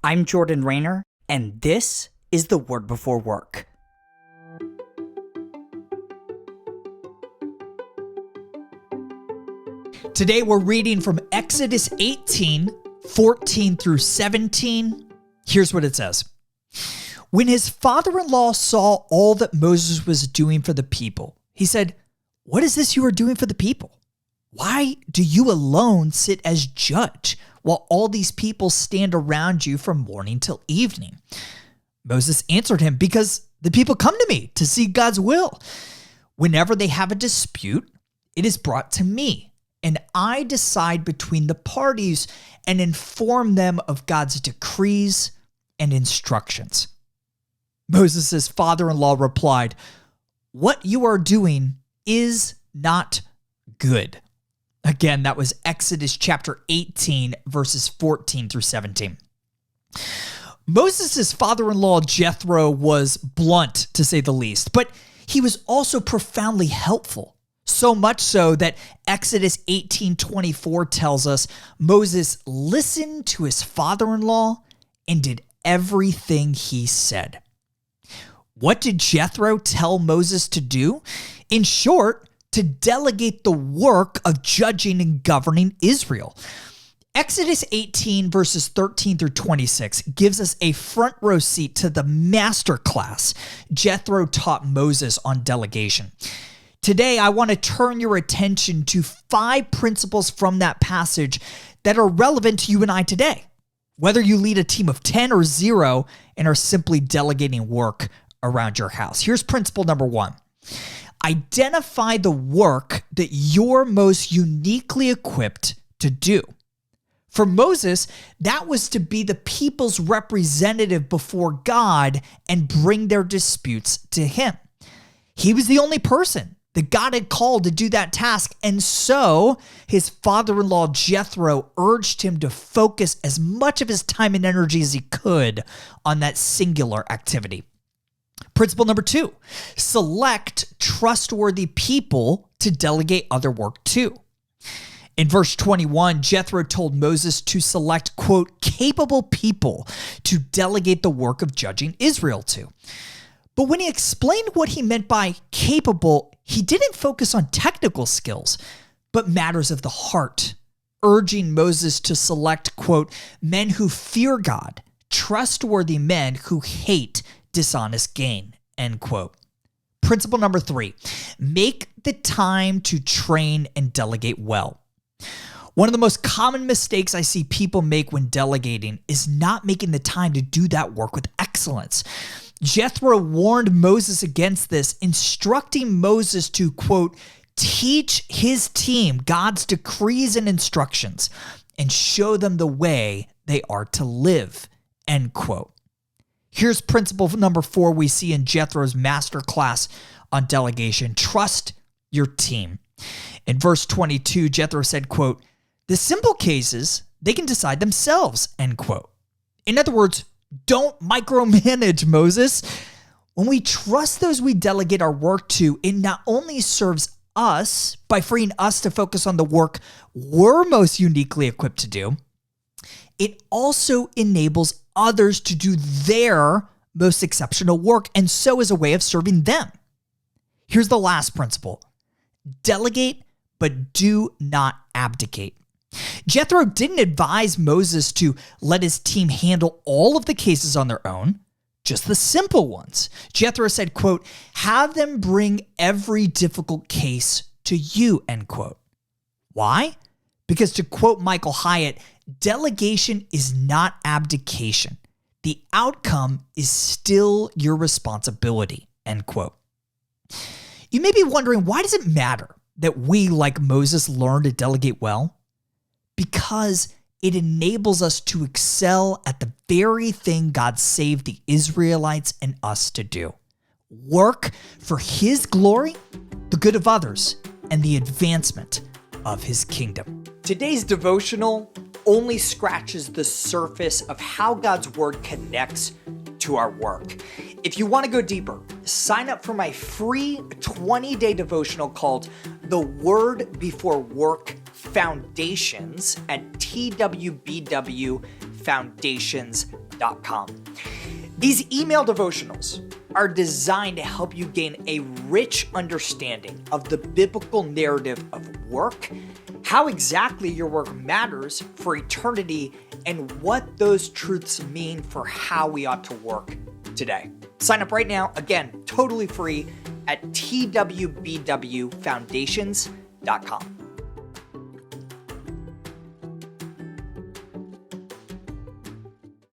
I'm Jordan Raynor, and this is the Word Before Work. Today we're reading from Exodus 18, 14 through 17. Here's what it says. When his father-in-law saw all that Moses was doing for the people, he said, "What is this you are doing for the people? Why do you alone sit as judge while all these people stand around you from morning till evening?" Moses answered him, "Because the people come to me to see God's will. Whenever they have a dispute, it is brought to me, and I decide between the parties and inform them of God's decrees and instructions." Moses' father-in-law replied, "What you are doing is not good." Again, that was Exodus chapter 18, verses 14 through 17. Moses' father-in-law Jethro was blunt, to say the least, but he was also profoundly helpful. So much so that Exodus 18:24 tells us Moses listened to his father-in-law and did everything he said. What did Jethro tell Moses to do? In short, to delegate the work of judging and governing Israel. Exodus 18 verses 13 through 26 gives us a front row seat to the masterclass Jethro taught Moses on delegation. Today, I want to turn your attention to 5 principles from that passage that are relevant to you and I today, whether you lead a team of 10 or 0 and are simply delegating work around your house. Here's principle number 1. Identify the work that you're most uniquely equipped to do. For Moses, that was to be the people's representative before God and bring their disputes to him. He was the only person that God had called to do that task, and so his father-in-law Jethro urged him to focus as much of his time and energy as he could on that singular activity. Principle number 2, select trustworthy people to delegate other work to. In verse 21, Jethro told Moses to select, quote, capable people to delegate the work of judging Israel to. But when he explained what he meant by capable, he didn't focus on technical skills, but matters of the heart, urging Moses to select, quote, men who fear God, trustworthy men who hate dishonest gain, end quote. Principle number 3, make the time to train and delegate well. One of the most common mistakes I see people make when delegating is not making the time to do that work with excellence. Jethro warned Moses against this, instructing Moses to, quote, teach his team God's decrees and instructions and show them the way they are to live, end quote. Here's principle number 4 we see in Jethro's masterclass on delegation. Trust your team. In verse 22, Jethro said, quote, the simple cases, they can decide themselves, end quote. In other words, don't micromanage, Moses. When we trust those we delegate our work to, it not only serves us by freeing us to focus on the work we're most uniquely equipped to do, it also enables others to do their most exceptional work, and so is a way of serving them. Here's the last principle. Delegate, but do not abdicate. Jethro didn't advise Moses to let his team handle all of the cases on their own, just the simple ones. Jethro said, quote, have them bring every difficult case to you, end quote. Why? Because to quote Michael Hyatt, delegation is not abdication. The outcome is still your responsibility, end quote. You may be wondering, why does it matter that we, like Moses, learn to delegate well? Because it enables us to excel at the very thing God saved the Israelites and us to do. Work for his glory, the good of others, and the advancement of his kingdom. Today's devotional only scratches the surface of how God's word connects to our work. If you want to go deeper, sign up for my free 20-day devotional called The Word Before Work Foundations at twbw twfoundations.com. These email devotionals are designed to help you gain a rich understanding of the biblical narrative of work, how exactly your work matters for eternity, and what those truths mean for how we ought to work today. Sign up right now, again, totally free at twbwfoundations.com.